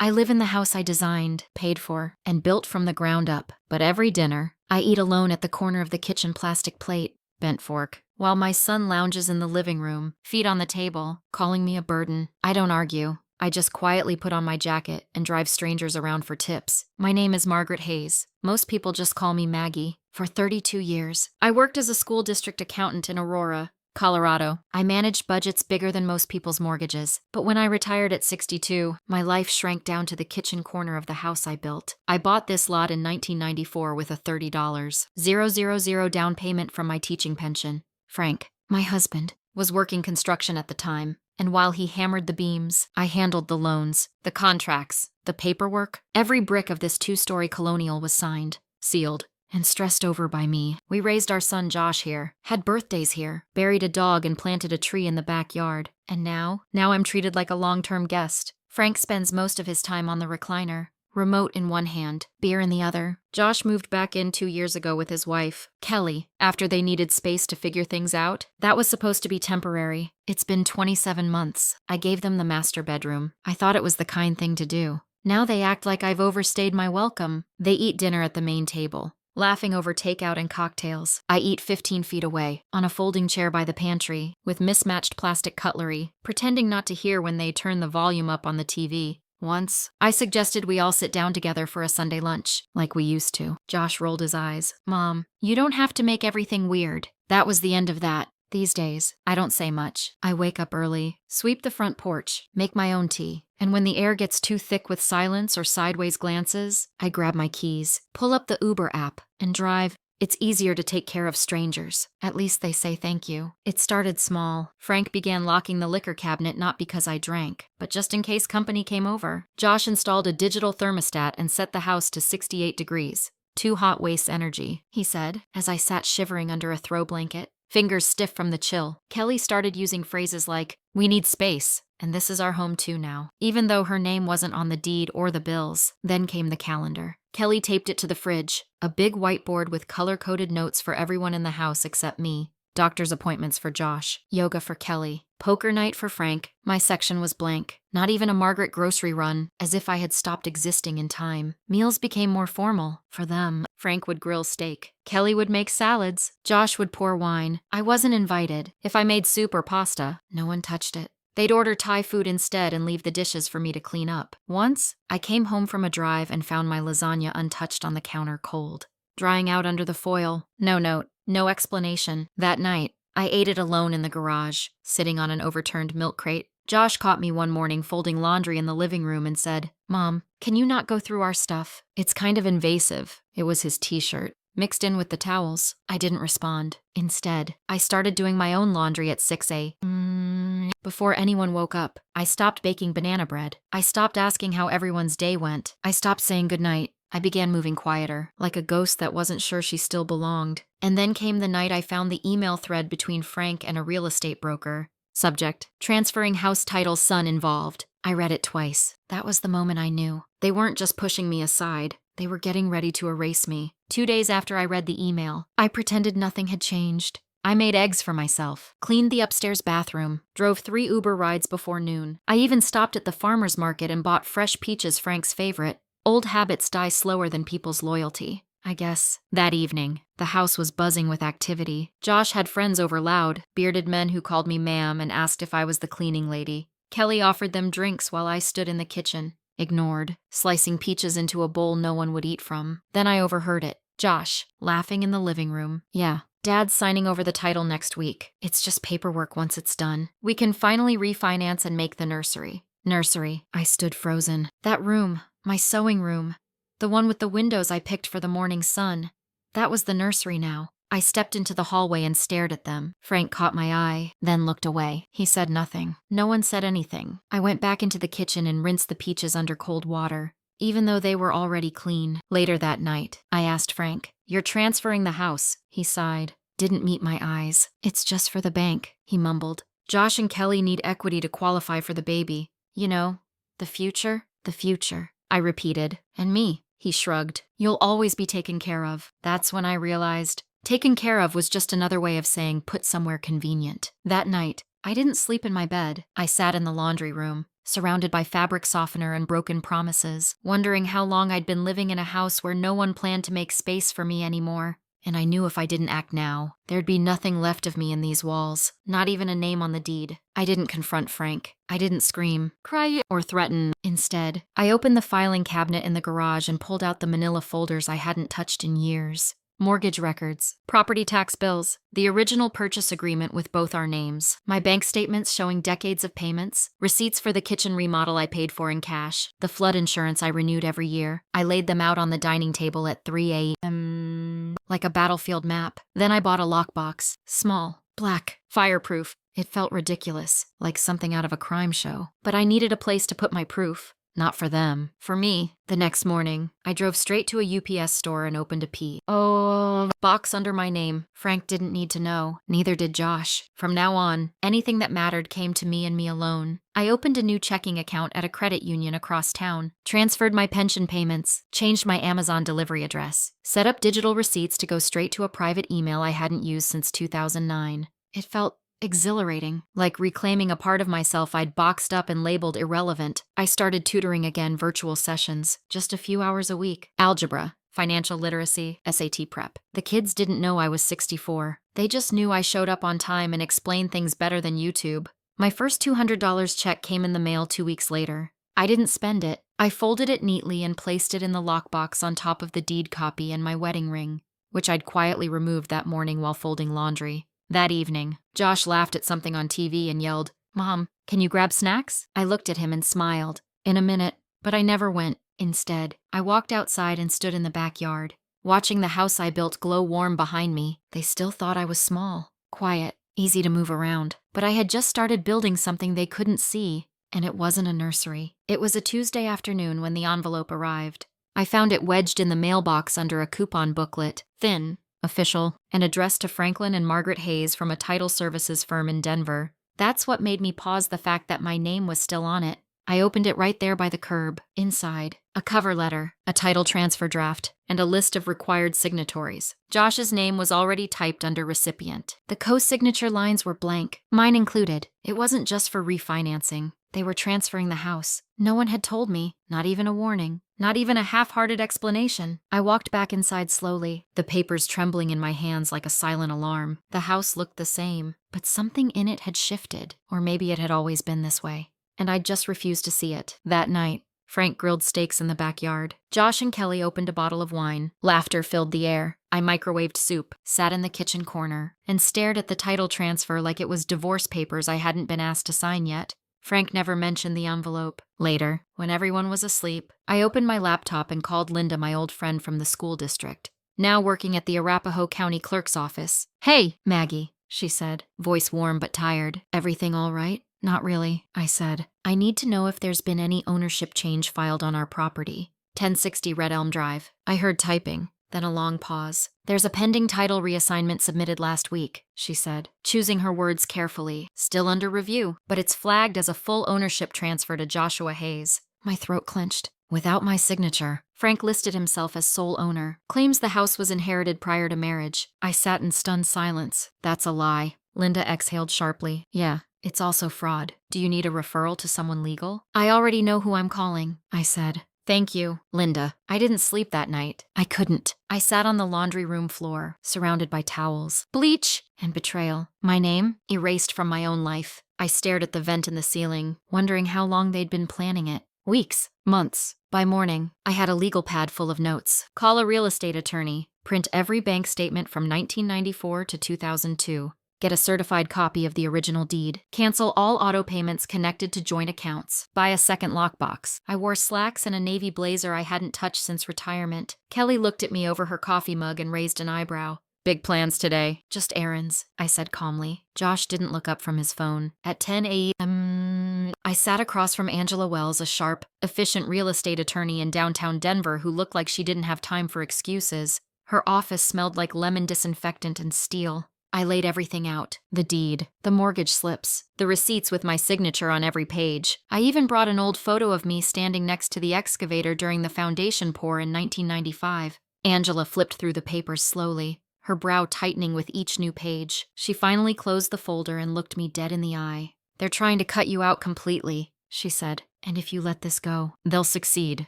I live in the house I designed, paid for, and built from the ground up. But every dinner, I eat alone at the corner of the kitchen plastic plate, bent fork, while my son lounges in the living room, feet on the table, calling me a burden. I don't argue. I just quietly put on my jacket and drive strangers around for tips. My name is Margaret Hayes. Most people just call me Maggie. For 32 years, I worked as a school district accountant in Aurora, Colorado. I managed budgets bigger than most people's mortgages. But when I retired at 62, my life shrank down to the kitchen corner of the house I built. I bought this lot in 1994 with a $30,000 down payment from my teaching pension. Frank, my husband, was working construction at the time. And while he hammered the beams, I handled the loans, the contracts, the paperwork. Every brick of this 2-story colonial was signed, sealed, and stressed over by me. We raised our son Josh here, had birthdays here, buried a dog and planted a tree in the backyard. And now I'm treated like a long-term guest. Frank spends most of his time on the recliner, remote in one hand, beer in the other. Josh moved back in 2 years ago with his wife, Kelly, after they needed space to figure things out. That was supposed to be temporary. It's been 27 months. I gave them the master bedroom. I thought it was the kind thing to do. Now they act like I've overstayed my welcome. They eat dinner at the main table, laughing over takeout and cocktails. I eat 15 feet away, on a folding chair by the pantry, with mismatched plastic cutlery, pretending not to hear when they turn the volume up on the TV. Once, I suggested we all sit down together for a Sunday lunch, like we used to. Josh rolled his eyes. Mom, you don't have to make everything weird. That was the end of that. These days, I don't say much. I wake up early, sweep the front porch, make my own tea, and when the air gets too thick with silence or sideways glances, I grab my keys, pull up the Uber app, and drive. It's easier to take care of strangers. At least they say thank you. It started small. Frank began locking the liquor cabinet not because I drank, but just in case company came over. Josh installed a digital thermostat and set the house to 68 degrees. Too hot wastes energy, he said, as I sat shivering under a throw blanket, fingers stiff from the chill. Kelly started using phrases like, "We need space," and "This is our home too now," even though her name wasn't on the deed or the bills. Then came the calendar. Kelly taped it to the fridge, a big whiteboard with color-coded notes for everyone in the house except me. Doctor's appointments for Josh, yoga for Kelly, poker night for Frank. My section was blank. Not even a Margaret grocery run, as if I had stopped existing in time. Meals became more formal, for them. Frank would grill steak. Kelly would make salads. Josh would pour wine. I wasn't invited. If I made soup or pasta, no one touched it. They'd order Thai food instead and leave the dishes for me to clean up. Once, I came home from a drive and found my lasagna untouched on the counter cold, drying out under the foil. No note, no explanation. That night, I ate it alone in the garage, sitting on an overturned milk crate. Josh caught me one morning folding laundry in the living room and said, "Mom, can you not go through our stuff? It's kind of invasive." It was his t-shirt, mixed in with the towels. I didn't respond. Instead, I started doing my own laundry at 6 a.m. Before anyone woke up. I stopped baking banana bread. I stopped asking how everyone's day went. I stopped saying goodnight. I began moving quieter, like a ghost that wasn't sure she still belonged. And then came the night I found the email thread between Frank and a real estate broker. Subject, transferring house title son involved. I read it twice. That was the moment I knew. They weren't just pushing me aside. They were getting ready to erase me. 2 days after I read the email, I pretended nothing had changed. I made eggs for myself, cleaned the upstairs bathroom, drove 3 Uber rides before noon. I even stopped at the farmer's market and bought fresh peaches, Frank's favorite. Old habits die slower than people's loyalty, I guess. That evening, the house was buzzing with activity. Josh had friends over loud, bearded men who called me ma'am and asked if I was the cleaning lady. Kelly offered them drinks while I stood in the kitchen, ignored, slicing peaches into a bowl no one would eat from. Then I overheard it. Josh, laughing in the living room. "Yeah. Dad's signing over the title next week. It's just paperwork once it's done. We can finally refinance and make the nursery." Nursery. I stood frozen. That room, my sewing room, the one with the windows I picked for the morning sun. That was the nursery now. I stepped into the hallway and stared at them. Frank caught my eye, then looked away. He said nothing. No one said anything. I went back into the kitchen and rinsed the peaches under cold water, even though they were already clean. Later that night, I asked Frank, "You're transferring the house." He sighed. Didn't meet my eyes. "It's just for the bank," he mumbled. "Josh and Kelly need equity to qualify for the baby. You know, the future." "The future," I repeated. "And me," he shrugged. "You'll always be taken care of." That's when I realized taken care of was just another way of saying put somewhere convenient. That night, I didn't sleep in my bed. I sat in the laundry room, surrounded by fabric softener and broken promises, wondering how long I'd been living in a house where no one planned to make space for me anymore. And I knew if I didn't act now, there'd be nothing left of me in these walls, not even a name on the deed. I didn't confront Frank. I didn't scream, cry, or threaten. Instead, I opened the filing cabinet in the garage and pulled out the manila folders I hadn't touched in years. Mortgage records, property tax bills, the original purchase agreement with both our names, my bank statements showing decades of payments, receipts for the kitchen remodel I paid for in cash, the flood insurance I renewed every year. I laid them out on the dining table at 3 a.m. like a battlefield map. Then I bought a lockbox, small, black, fireproof. It felt ridiculous, like something out of a crime show. But I needed a place to put my proof. Not for them. For me. The next morning, I drove straight to a UPS store and opened a P.O. box under my name. Frank didn't need to know. Neither did Josh. From now on, anything that mattered came to me and me alone. I opened a new checking account at a credit union across town, transferred my pension payments, changed my Amazon delivery address, set up digital receipts to go straight to a private email I hadn't used since 2009. It felt exhilarating, like reclaiming a part of myself I'd boxed up and labeled irrelevant. I started tutoring again, virtual sessions, just a few hours a week. Algebra, financial literacy, SAT prep. The kids didn't know I was 64. They just knew I showed up on time and explained things better than YouTube. My first $200 check came in the mail 2 weeks later. I didn't spend it. I folded it neatly and placed it in the lockbox on top of the deed copy and my wedding ring, which I'd quietly removed that morning while folding laundry. That evening, Josh laughed at something on TV and yelled, "Mom, can you grab snacks?" I looked at him and smiled. In a minute, but I never went. Instead, I walked outside and stood in the backyard, watching the house I built glow warm behind me. They still thought I was small, quiet, easy to move around. But I had just started building something they couldn't see, and it wasn't a nursery. It was a Tuesday afternoon when the envelope arrived. I found it wedged in the mailbox under a coupon booklet, thin, official, and addressed to Franklin and Margaret Hayes from a title services firm in Denver. That's what made me pause, the fact that my name was still on it. I opened it right there by the curb. Inside, a cover letter, a title transfer draft, and a list of required signatories. Josh's name was already typed under recipient. The co-signature lines were blank, mine included. It wasn't just for refinancing. They were transferring the house. No one had told me, not even a warning, not even a half-hearted explanation. I walked back inside slowly, the papers trembling in my hands like a silent alarm. The house looked the same, but something in it had shifted, or maybe it had always been this way. And I just refused to see it. That night, Frank grilled steaks in the backyard. Josh and Kelly opened a bottle of wine. Laughter filled the air. I microwaved soup, sat in the kitchen corner, and stared at the title transfer like it was divorce papers I hadn't been asked to sign yet. Frank never mentioned the envelope. Later, when everyone was asleep, I opened my laptop and called Linda, my old friend from the school district, now working at the Arapahoe County Clerk's office. "Hey, Maggie," she said, voice warm but tired. "Everything all right?" "Not really," I said. "I need to know if there's been any ownership change filed on our property. 1060 Red Elm Drive." I heard typing, then a long pause. "There's a pending title reassignment submitted last week," she said, choosing her words carefully. "Still under review, but it's flagged as a full ownership transfer to Joshua Hayes." My throat clenched. Without my signature. Frank listed himself as sole owner, claims the house was inherited prior to marriage. I sat in stunned silence. "That's a lie." Linda exhaled sharply. "Yeah. It's also fraud. Do you need a referral to someone legal?" "I already know who I'm calling," I said. "Thank you, Linda." I didn't sleep that night. I couldn't. I sat on the laundry room floor, surrounded by towels, bleach, and betrayal. My name erased from my own life. I stared at the vent in the ceiling, wondering how long they'd been planning it. Weeks, months. By morning, I had a legal pad full of notes. Call a real estate attorney. Print every bank statement from 1994 to 2002. Get a certified copy of the original deed. Cancel all auto payments connected to joint accounts. Buy a second lockbox. I wore slacks and a navy blazer I hadn't touched since retirement. Kelly looked at me over her coffee mug and raised an eyebrow. "Big plans today." "Just errands," I said calmly. Josh didn't look up from his phone. At 10 a.m., I sat across from Angela Wells, a sharp, efficient real estate attorney in downtown Denver who looked like she didn't have time for excuses. Her office smelled like lemon disinfectant and steel. I laid everything out. The deed, the mortgage slips, the receipts with my signature on every page. I even brought an old photo of me standing next to the excavator during the foundation pour in 1995. Angela flipped through the papers slowly, her brow tightening with each new page. She finally closed the folder and looked me dead in the eye. "They're trying to cut you out completely," she said. And if you let this go, they'll succeed.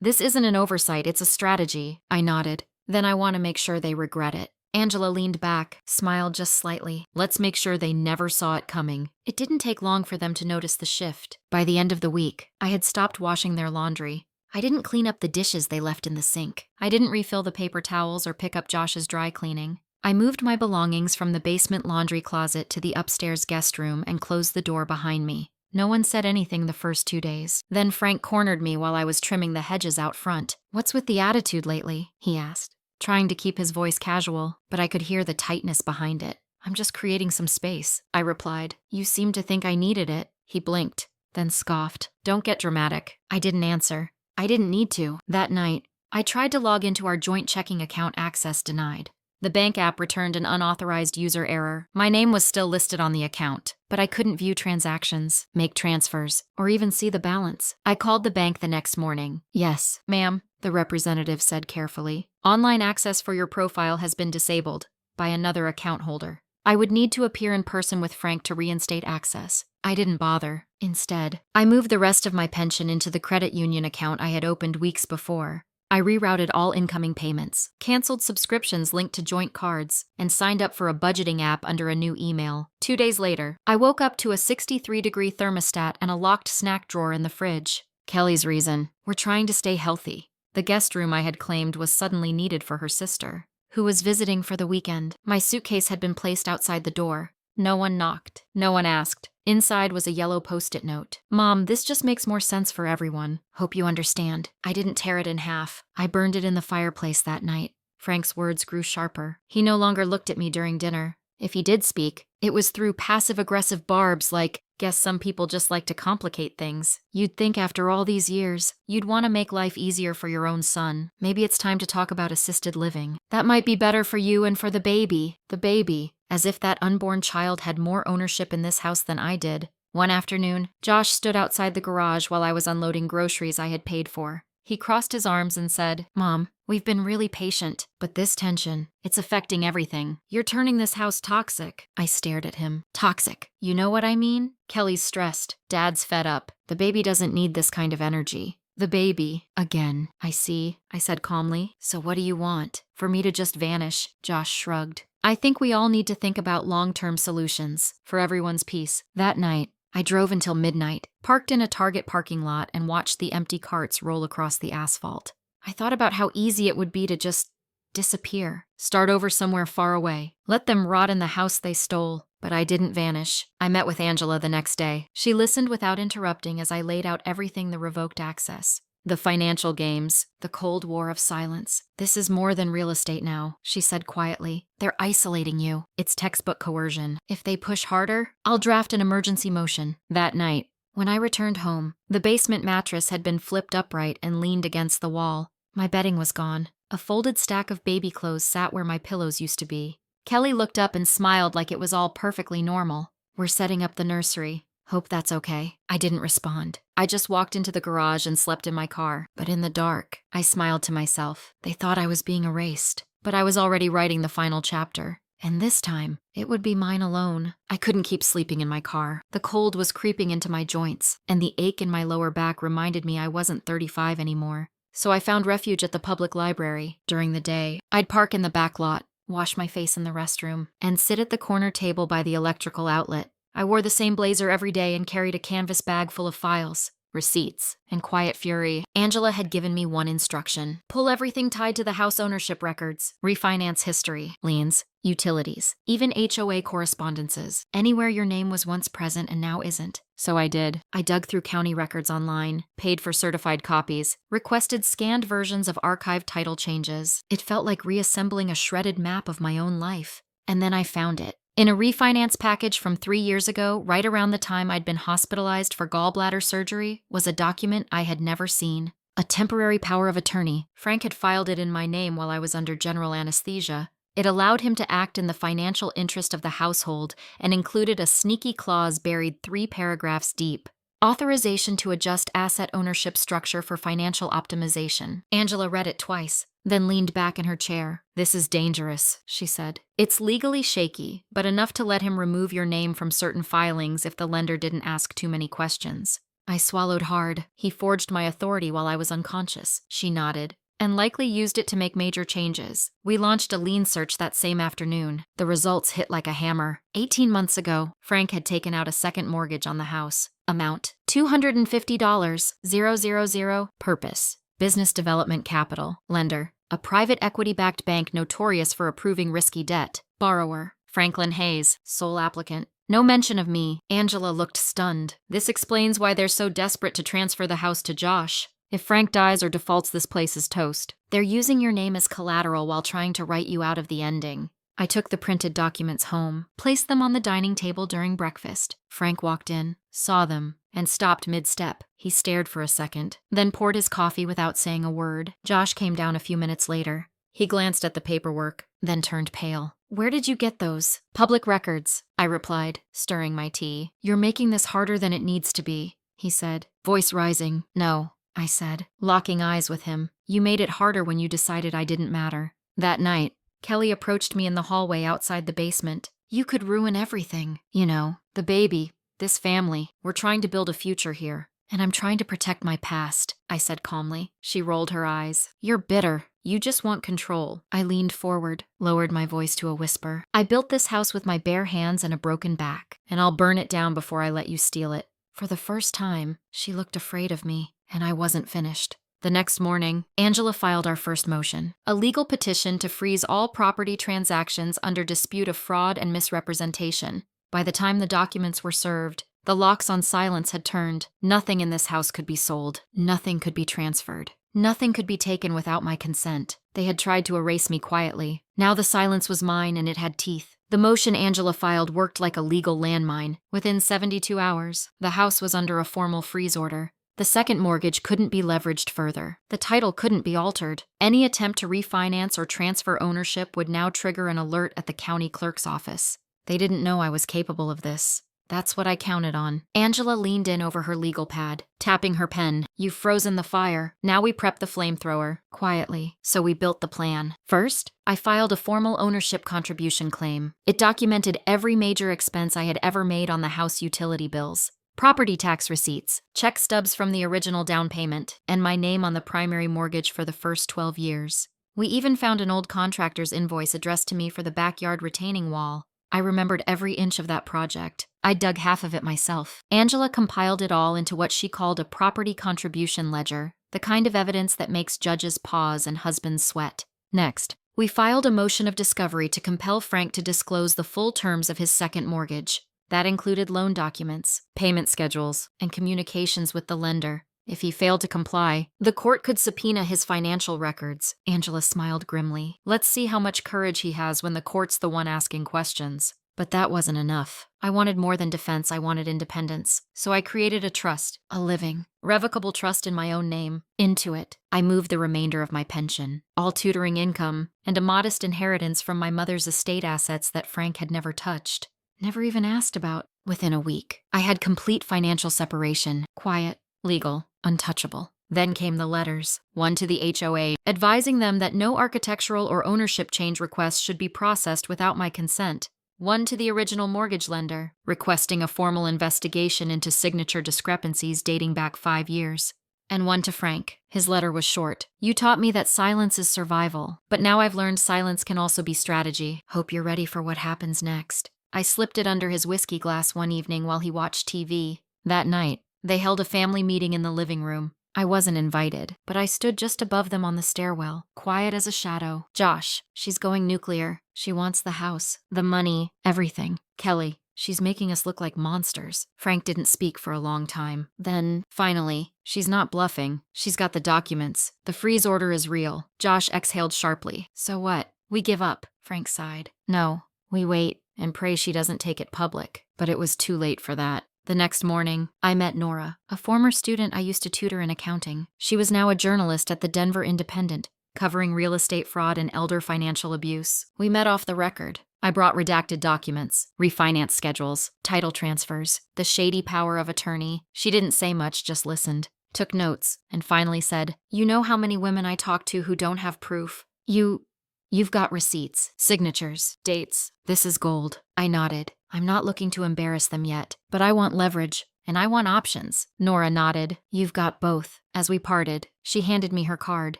This isn't an oversight, it's a strategy. I nodded. Then I want to make sure they regret it. Angela leaned back, smiled just slightly. Let's make sure they never saw it coming. It didn't take long for them to notice the shift. By the end of the week, I had stopped washing their laundry. I didn't clean up the dishes they left in the sink. I didn't refill the paper towels or pick up Josh's dry cleaning. I moved my belongings from the basement laundry closet to the upstairs guest room and closed the door behind me. No one said anything the first 2 days. Then Frank cornered me while I was trimming the hedges out front. "What's with the attitude lately?" he asked, trying to keep his voice casual, but I could hear the tightness behind it. "I'm just creating some space," I replied. "You seem to think I needed it." He blinked, then scoffed. "Don't get dramatic." I didn't answer. I didn't need to. That night, I tried to log into our joint checking account, access denied. The bank app returned an unauthorized user error. My name was still listed on the account, but I couldn't view transactions, make transfers, or even see the balance. I called the bank the next morning. "Yes, ma'am," the representative said carefully. "Online access for your profile has been disabled by another account holder. I would need to appear in person with Frank to reinstate access." I didn't bother. Instead, I moved the rest of my pension into the credit union account I had opened weeks before. I rerouted all incoming payments, canceled subscriptions linked to joint cards, and signed up for a budgeting app under a new email. 2 days later, I woke up to a 63-degree thermostat and a locked snack drawer in the fridge. Kelly's reason: we're trying to stay healthy. The guest room I had claimed was suddenly needed for her sister, who was visiting for the weekend. My suitcase had been placed outside the door. No one knocked. No one asked. Inside was a yellow post-it note. "Mom, this just makes more sense for everyone. Hope you understand." I didn't tear it in half. I burned it in the fireplace that night. Frank's words grew sharper. He no longer looked at me during dinner. If he did speak, it was through passive-aggressive barbs like, "Guess some people just like to complicate things." You'd think after all these years, you'd want to make life easier for your own son. Maybe it's time to talk about assisted living. That might be better for you and for the baby. The baby. As if that unborn child had more ownership in this house than I did. One afternoon, Josh stood outside the garage while I was unloading groceries I had paid for. He crossed his arms and said, "Mom, we've been really patient, but this tension, it's affecting everything. You're turning this house toxic." I stared at him. "Toxic? You know what I mean?" "Kelly's stressed. Dad's fed up. The baby doesn't need this kind of energy." "The baby. Again. I see," I said calmly. "So what do you want? For me to just vanish?" Josh shrugged. "I think we all need to think about long-term solutions for everyone's peace." That night, I drove until midnight, parked in a Target parking lot, and watched the empty carts roll across the asphalt. I thought about how easy it would be to just disappear, start over somewhere far away, let them rot in the house they stole. But I didn't vanish. I met with Angela the next day. She listened without interrupting as I laid out everything: the revoked access, the financial games, the Cold War of silence. "This is more than real estate now," she said quietly. "They're isolating you. It's textbook coercion. If they push harder, I'll draft an emergency motion." That night, when I returned home, the basement mattress had been flipped upright and leaned against the wall. My bedding was gone. A folded stack of baby clothes sat where my pillows used to be. Kelly looked up and smiled like it was all perfectly normal. "We're setting up the nursery. Hope that's okay." I didn't respond. I just walked into the garage and slept in my car. But in the dark, I smiled to myself. They thought I was being erased, but I was already writing the final chapter. And this time, it would be mine alone. I couldn't keep sleeping in my car. The cold was creeping into my joints, and the ache in my lower back reminded me I wasn't 35 anymore. So I found refuge at the public library. During the day, I'd park in the back lot, wash my face in the restroom, and sit at the corner table by the electrical outlet. I wore the same blazer every day and carried a canvas bag full of files, receipts, and quiet fury. Angela had given me one instruction: pull everything tied to the house ownership records, refinance history, liens, utilities, even HOA correspondences, anywhere your name was once present and now isn't. So I did. I dug through county records online, paid for certified copies, requested scanned versions of archived title changes. It felt like reassembling a shredded map of my own life. And then I found it. In a refinance package from 3 years ago, right around the time I'd been hospitalized for gallbladder surgery, was a document I had never seen. A temporary power of attorney. Frank had filed it in my name while I was under general anesthesia. It allowed him to act in the financial interest of the household and included a sneaky clause buried 3 paragraphs deep. Authorization to adjust asset ownership structure for financial optimization. Angela read it twice, then leaned back in her chair. "This is dangerous," she said. "It's legally shaky, but enough to let him remove your name from certain filings if the lender didn't ask too many questions. I swallowed hard. He forged my authority while I was unconscious. She nodded. And likely used it to make major changes. We launched a lien search that same afternoon. The results hit like a hammer. 18 months ago, Frank had taken out a second mortgage on the house. Amount, $250, 000. Purpose, business development capital. Lender, a private equity-backed bank notorious for approving risky debt. Borrower, Franklin Hayes, sole applicant. No mention of me. Angela looked stunned. This explains why they're so desperate to transfer the house to Josh. If Frank dies or defaults, this place is toast. They're using your name as collateral while trying to write you out of the ending. I took the printed documents home, placed them on the dining table during breakfast. Frank walked in, saw them, and stopped mid-step. He stared for a second, then poured his coffee without saying a word. Josh came down a few minutes later. He glanced at the paperwork, then turned pale. Where did you get those? Public records, I replied, stirring my tea. You're making this harder than it needs to be, he said, voice rising. No, I said, locking eyes with him. You made it harder when you decided I didn't matter. That night, Kelly approached me in the hallway outside the basement. You could ruin everything. You know, the baby, this family. We're trying to build a future here. And I'm trying to protect my past, I said calmly. She rolled her eyes. You're bitter. You just want control. I leaned forward, lowered my voice to a whisper. I built this house with my bare hands and a broken back, and I'll burn it down before I let you steal it. For the first time, she looked afraid of me. And I wasn't finished. The next morning, Angela filed our first motion, a legal petition to freeze all property transactions under dispute of fraud and misrepresentation. By the time the documents were served, the locks on silence had turned. Nothing in this house could be sold. Nothing could be transferred. Nothing could be taken without my consent. They had tried to erase me quietly. Now the silence was mine and it had teeth. The motion Angela filed worked like a legal landmine. Within 72 hours, the house was under a formal freeze order. The second mortgage couldn't be leveraged further. The title couldn't be altered. Any attempt to refinance or transfer ownership would now trigger an alert at the county clerk's office. They didn't know I was capable of this. That's what I counted on. Angela leaned in over her legal pad, tapping her pen. You've frozen the fire. Now we prep the flamethrower. Quietly. So we built the plan. First, I filed a formal ownership contribution claim. It documented every major expense I had ever made on the house utility bills. Property tax receipts, check stubs from the original down payment, and my name on the primary mortgage for the first 12 years. We even found an old contractor's invoice addressed to me for the backyard retaining wall. I remembered every inch of that project. I dug half of it myself. Angela compiled it all into what she called a property contribution ledger, the kind of evidence that makes judges pause and husbands sweat. Next, we filed a motion of discovery to compel Frank to disclose the full terms of his second mortgage. That included loan documents, payment schedules, and communications with the lender. If he failed to comply, the court could subpoena his financial records. Angela smiled grimly. Let's see how much courage he has when the court's the one asking questions. But that wasn't enough. I wanted more than defense, I wanted independence. So I created a trust, a living, revocable trust in my own name. Into it, I moved the remainder of my pension, all tutoring income, and a modest inheritance from my mother's estate assets that Frank had never touched. Never even asked about. Within a week, I had complete financial separation, quiet, legal, untouchable. Then came the letters, one to the HOA, advising them that no architectural or ownership change requests should be processed without my consent. One to the original mortgage lender, requesting a formal investigation into signature discrepancies dating back 5 years. And one to Frank. His letter was short. You taught me that silence is survival, but now I've learned silence can also be strategy. Hope you're ready for what happens next. I slipped it under his whiskey glass one evening while he watched TV. That night, they held a family meeting in the living room. I wasn't invited, but I stood just above them on the stairwell, quiet as a shadow. Josh, she's going nuclear. She wants the house, the money, everything. Kelly, she's making us look like monsters. Frank didn't speak for a long time. Then, finally, she's not bluffing. She's got the documents. The freeze order is real. Josh exhaled sharply. So what? We give up, Frank sighed. No, we wait and pray she doesn't take it public. But it was too late for that. The next morning, I met Nora, a former student I used to tutor in accounting. She was now a journalist at the Denver Independent, covering real estate fraud and elder financial abuse. We met off the record. I brought redacted documents, refinance schedules, title transfers, the shady power of attorney. She didn't say much, just listened, took notes, and finally said, "You know how many women I talk to who don't have proof? You've got receipts, signatures, dates. This is gold." I nodded. I'm not looking to embarrass them yet, but I want leverage, and I want options. Nora nodded. You've got both. As we parted, she handed me her card.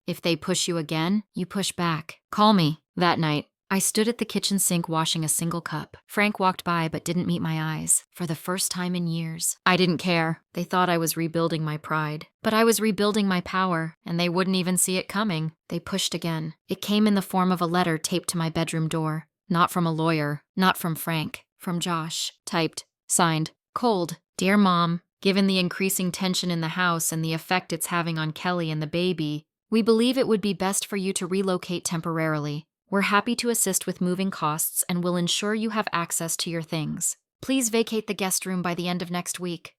If they push you again, you push back. Call me. That night, I stood at the kitchen sink washing a single cup. Frank walked by but didn't meet my eyes. For the first time in years. I didn't care. They thought I was rebuilding my pride. But I was rebuilding my power, and they wouldn't even see it coming. They pushed again. It came in the form of a letter taped to my bedroom door. Not from a lawyer. Not from Frank. From Josh. Typed. Signed. Cold. Dear Mom, given the increasing tension in the house and the effect it's having on Kelly and the baby, we believe it would be best for you to relocate temporarily. We're happy to assist with moving costs and will ensure you have access to your things. Please vacate the guest room by the end of next week.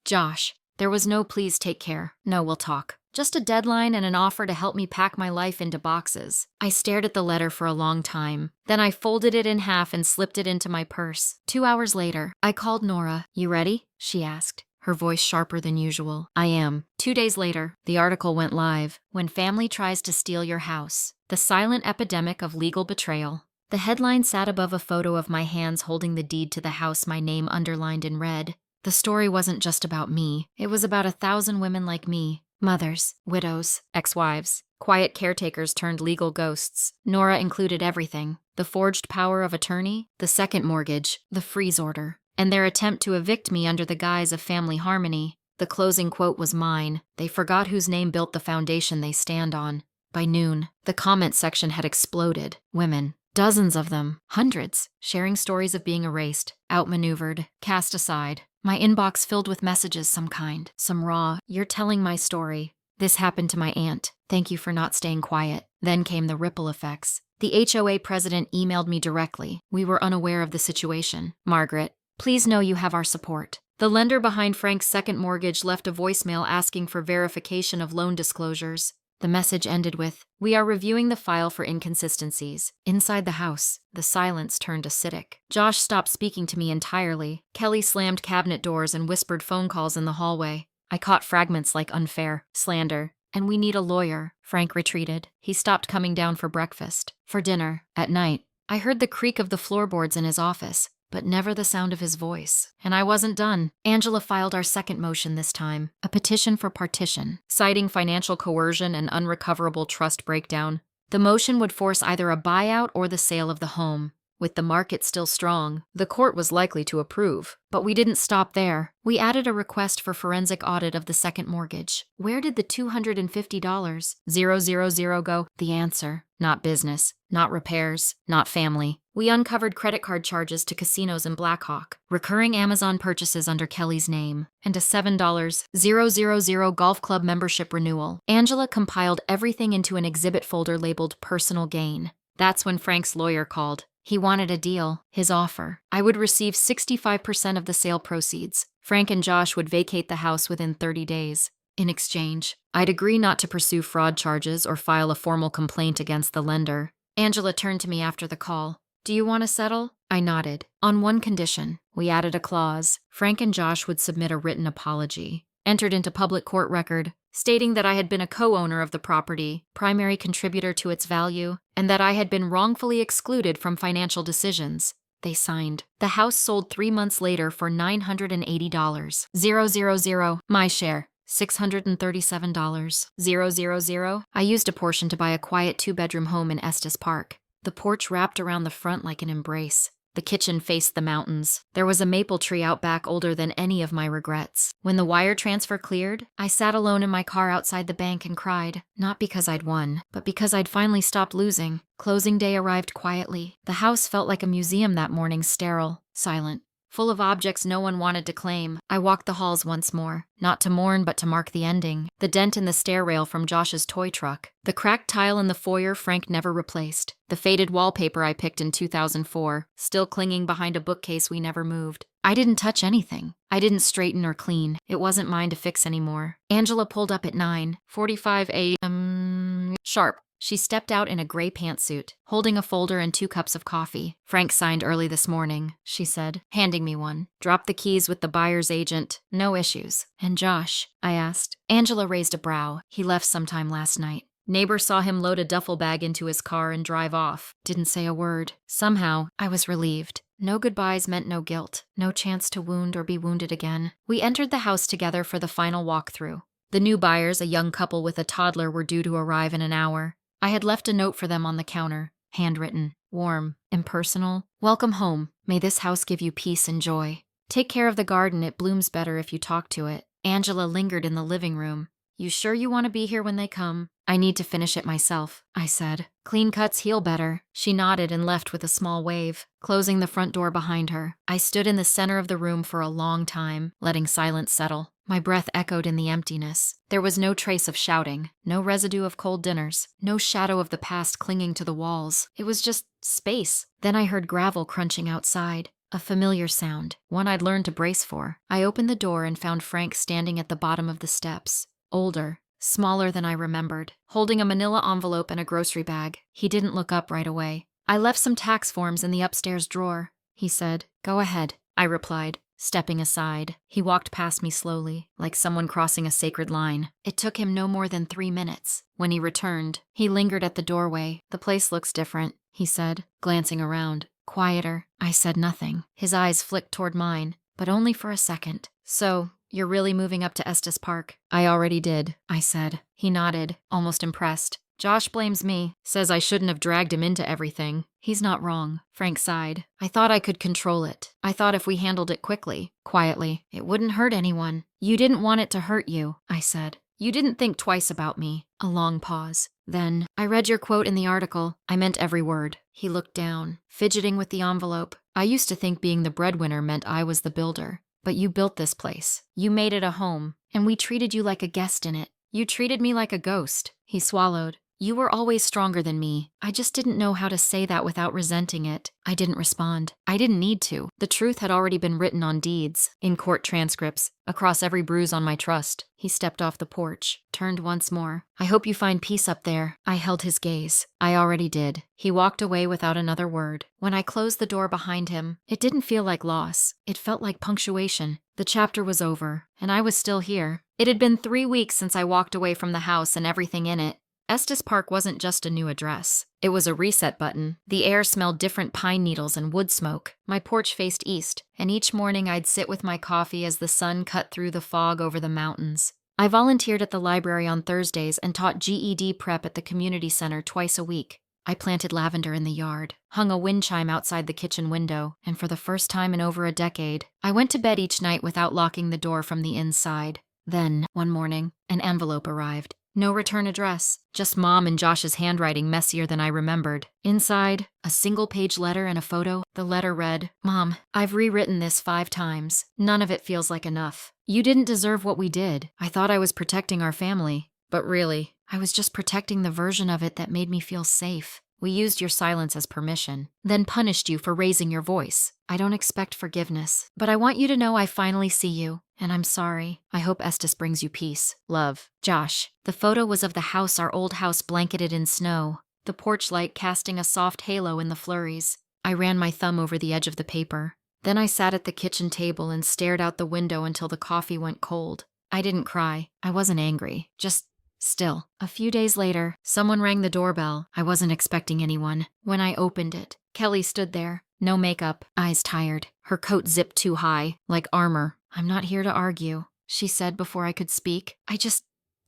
Josh. There was no please take care, no we'll talk. Just a deadline and an offer to help me pack my life into boxes. I stared at the letter for a long time. Then I folded it in half and slipped it into my purse. 2 hours later, I called Nora. You ready? She asked, her voice sharper than usual. I am. 2 days later, the article went live. When family tries to steal your house. The silent epidemic of legal betrayal. The headline sat above a photo of my hands holding the deed to the house, my name underlined in red. The story wasn't just about me. It was about 1,000 women like me. Mothers, widows, ex-wives, quiet caretakers turned legal ghosts. Nora included everything. The forged power of attorney, the second mortgage, the freeze order, and their attempt to evict me under the guise of family harmony. The closing quote was mine. They forgot whose name built the foundation they stand on. By noon, the comment section had exploded. Women. Dozens of them. Hundreds. Sharing stories of being erased, outmaneuvered, cast aside. My inbox filled with messages some kind, some raw, you're telling my story. This happened to my aunt. Thank you for not staying quiet. Then came the ripple effects. The HOA president emailed me directly. We were unaware of the situation. Margaret, please know you have our support. The lender behind Frank's second mortgage left a voicemail asking for verification of loan disclosures. The message ended with, we are reviewing the file for inconsistencies. Inside the house, the silence turned acidic. Josh stopped speaking to me entirely. Kelly slammed cabinet doors and whispered phone calls in the hallway. I caught fragments like unfair, slander, and we need a lawyer. Frank retreated. He stopped coming down for breakfast. For dinner, at night, I heard the creak of the floorboards in his office, but never the sound of his voice. And I wasn't done. Angela filed our second motion this time, a petition for partition, citing financial coercion and unrecoverable trust breakdown. The motion would force either a buyout or the sale of the home. With the market still strong, the court was likely to approve. But we didn't stop there. We added a request for forensic audit of the second mortgage. Where did the $250,000 go? The answer. Not business, not repairs, not family. We uncovered credit card charges to casinos in Blackhawk, recurring Amazon purchases under Kelly's name, and a $7,000 golf club membership renewal. Angela compiled everything into an exhibit folder labeled personal gain. That's when Frank's lawyer called. He wanted a deal, his offer. I would receive 65% of the sale proceeds. Frank and Josh would vacate the house within 30 days. In exchange, I'd agree not to pursue fraud charges or file a formal complaint against the lender. Angela turned to me after the call. Do you want to settle? I nodded. On one condition. We added a clause. Frank and Josh would submit a written apology, entered into public court record, stating that I had been a co-owner of the property, primary contributor to its value, and that I had been wrongfully excluded from financial decisions. They signed. The house sold 3 months later for $980. My share. $637. I used a portion to buy a quiet 2-bedroom home in Estes Park. The porch wrapped around the front like an embrace. The kitchen faced the mountains. There was a maple tree out back older than any of my regrets. When the wire transfer cleared, I sat alone in my car outside the bank and cried. Not because I'd won, but because I'd finally stopped losing. Closing day arrived quietly. The house felt like a museum that morning, sterile, silent, full of objects no one wanted to claim. I walked the halls once more, not to mourn but to mark the ending. The dent in the stair rail from Josh's toy truck. The cracked tile in the foyer Frank never replaced. The faded wallpaper I picked in 2004, still clinging behind a bookcase we never moved. I didn't touch anything. I didn't straighten or clean. It wasn't mine to fix anymore. Angela pulled up at 9:45 a.m. sharp. She stepped out in a gray pantsuit, holding a folder and 2 cups of coffee. Frank signed early this morning, she said, handing me one. Dropped the keys with the buyer's agent. No issues. And Josh? I asked. Angela raised a brow. He left sometime last night. Neighbor saw him load a duffel bag into his car and drive off. Didn't say a word. Somehow, I was relieved. No goodbyes meant no guilt, no chance to wound or be wounded again. We entered the house together for the final walkthrough. The new buyers, a young couple with a toddler, were due to arrive in an hour. I had left a note for them on the counter, handwritten, warm, impersonal. Welcome home. May this house give you peace and joy. Take care of the garden, it blooms better if you talk to it. Angela lingered in the living room. You sure you want to be here when they come? I need to finish it myself, I said. Clean cuts heal better. She nodded and left with a small wave, closing the front door behind her. I stood in the center of the room for a long time, letting silence settle. My breath echoed in the emptiness. There was no trace of shouting, no residue of cold dinners, no shadow of the past clinging to the walls. It was just space. Then I heard gravel crunching outside. A familiar sound, one I'd learned to brace for. I opened the door and found Frank standing at the bottom of the steps. Older, smaller than I remembered, holding a manila envelope and a grocery bag. He didn't look up right away. I left some tax forms in the upstairs drawer, he said. Go ahead, I replied, stepping aside. He walked past me slowly, like someone crossing a sacred line. It took him no more than 3 minutes. When he returned, he lingered at the doorway. The place looks different, he said, glancing around. Quieter. I said nothing. His eyes flicked toward mine, but only for a second. So, you're really moving up to Estes Park? I already did, I said. He nodded, almost impressed. Josh blames me, says I shouldn't have dragged him into everything. He's not wrong, Frank sighed. I thought I could control it. I thought if we handled it quickly, quietly, it wouldn't hurt anyone. You didn't want it to hurt you, I said. You didn't think twice about me. A long pause. Then, I read your quote in the article. I meant every word. He looked down, fidgeting with the envelope. I used to think being the breadwinner meant I was the builder. But you built this place. You made it a home, and we treated you like a guest in it. You treated me like a ghost. He swallowed. You were always stronger than me. I just didn't know how to say that without resenting it. I didn't respond. I didn't need to. The truth had already been written on deeds, in court transcripts, across every bruise on my trust. He stepped off the porch, turned once more. I hope you find peace up there. I held his gaze. I already did. He walked away without another word. When I closed the door behind him, it didn't feel like loss. It felt like punctuation. The chapter was over, and I was still here. It had been 3 weeks since I walked away from the house and everything in it. Estes Park wasn't just a new address. It was a reset button. The air smelled different pine needles and wood smoke. My porch faced east, and each morning I'd sit with my coffee as the sun cut through the fog over the mountains. I volunteered at the library on Thursdays and taught GED prep at the community center twice a week. I planted lavender in the yard, hung a wind chime outside the kitchen window, and for the first time in over a decade, I went to bed each night without locking the door from the inside. Then, one morning, an envelope arrived. No return address, just Mom and Josh's handwriting messier than I remembered. Inside, a single-page letter and a photo. The letter read, Mom, I've rewritten this 5 times. None of it feels like enough. You didn't deserve what we did. I thought I was protecting our family. But really, I was just protecting the version of it that made me feel safe. We used your silence as permission, then punished you for raising your voice. I don't expect forgiveness, but I want you to know I finally see you, and I'm sorry. I hope Estes brings you peace. Love, Josh. The photo was of the house, our old house blanketed in snow, the porch light casting a soft halo in the flurries. I ran my thumb over the edge of the paper. Then I sat at the kitchen table and stared out the window until the coffee went cold. I didn't cry. I wasn't angry, just still. A few days later, someone rang the doorbell. I wasn't expecting anyone. When I opened it, Kelly stood there. No makeup, eyes tired, her coat zipped too high, like armor. I'm not here to argue, she said before I could speak.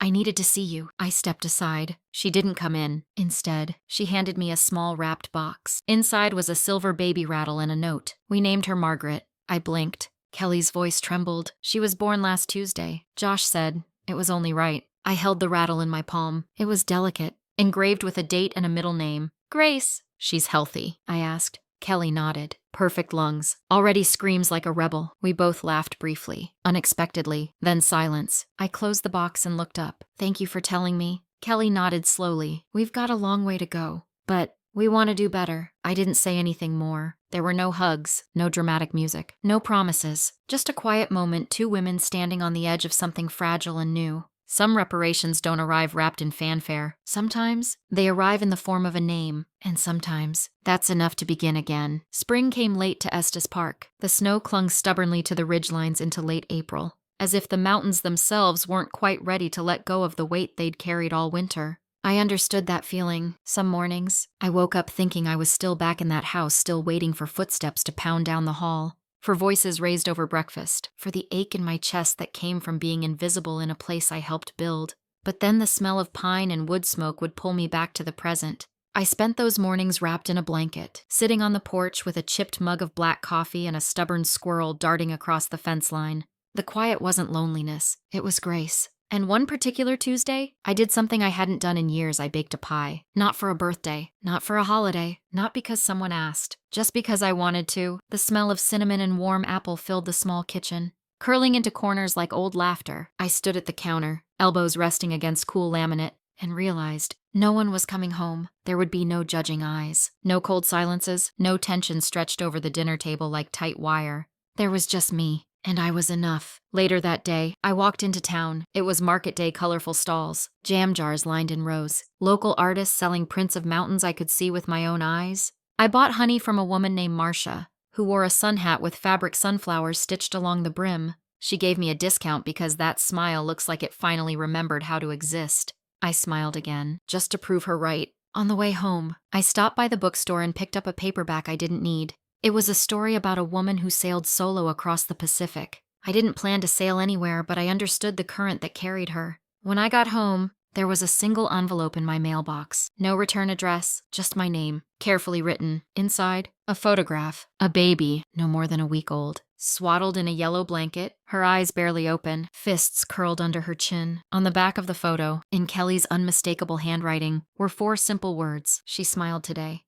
I needed to see you. I stepped aside. She didn't come in. Instead, she handed me a small wrapped box. Inside was a silver baby rattle and a note. We named her Margaret. I blinked. Kelly's voice trembled. She was born last Tuesday. Josh said it was only right. I held the rattle in my palm. It was delicate, engraved with a date and a middle name. Grace. She's healthy, I asked. Kelly nodded. Perfect lungs. Already screams like a rebel. We both laughed briefly, unexpectedly, then silence. I closed the box and looked up. Thank you for telling me. Kelly nodded slowly. We've got a long way to go, but we want to do better. I didn't say anything more. There were no hugs, no dramatic music, no promises. Just a quiet moment, 2 women standing on the edge of something fragile and new. Some reparations don't arrive wrapped in fanfare. Sometimes, they arrive in the form of a name, and sometimes, that's enough to begin again. Spring came late to Estes Park. The snow clung stubbornly to the ridgelines into late April, as if the mountains themselves weren't quite ready to let go of the weight they'd carried all winter. I understood that feeling. Some mornings, I woke up thinking I was still back in that house, still waiting for footsteps to pound down the hall, for voices raised over breakfast, for the ache in my chest that came from being invisible in a place I helped build. But then the smell of pine and wood smoke would pull me back to the present. I spent those mornings wrapped in a blanket, sitting on the porch with a chipped mug of black coffee and a stubborn squirrel darting across the fence line. The quiet wasn't loneliness, it was grace. And one particular Tuesday, I did something I hadn't done in years. I baked a pie. Not for a birthday, not for a holiday, not because someone asked, just because I wanted to. The smell of cinnamon and warm apple filled the small kitchen. Curling into corners like old laughter, I stood at the counter, elbows resting against cool laminate, and realized no one was coming home. There would be no judging eyes, no cold silences, no tension stretched over the dinner table like tight wire. There was just me. And I was enough. Later that day, I walked into town. It was market day, colorful stalls, jam jars lined in rows, local artists selling prints of mountains I could see with my own eyes. I bought honey from a woman named Marcia, who wore a sun hat with fabric sunflowers stitched along the brim. She gave me a discount because that smile looks like it finally remembered how to exist. I smiled again, just to prove her right. On the way home, I stopped by the bookstore and picked up a paperback I didn't need. It was a story about a woman who sailed solo across the Pacific. I didn't plan to sail anywhere, but I understood the current that carried her. When I got home, there was a single envelope in my mailbox. No return address, just my name, carefully written. Inside, a photograph. A baby, no more than a week old, swaddled in a yellow blanket, her eyes barely open, fists curled under her chin. On the back of the photo, in Kelly's unmistakable handwriting, were 4 simple words. She smiled today.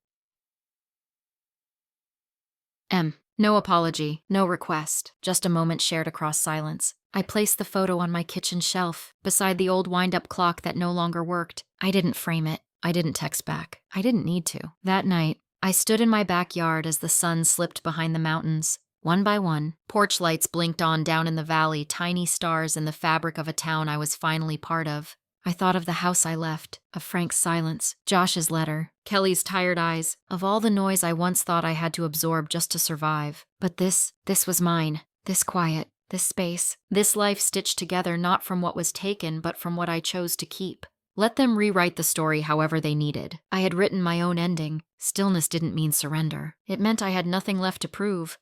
No apology, no request, just a moment shared across silence. I placed the photo on my kitchen shelf, beside the old wind-up clock that no longer worked. I didn't frame it. I didn't text back. I didn't need to. That night, I stood in my backyard as the sun slipped behind the mountains. One by one, porch lights blinked on down in the valley, tiny stars in the fabric of a town I was finally part of. I thought of the house I left, of Frank's silence, Josh's letter, Kelly's tired eyes, of all the noise I once thought I had to absorb just to survive. But this was mine. This quiet, this space, this life stitched together not from what was taken but from what I chose to keep. Let them rewrite the story however they needed. I had written my own ending. Stillness didn't mean surrender. It meant I had nothing left to prove.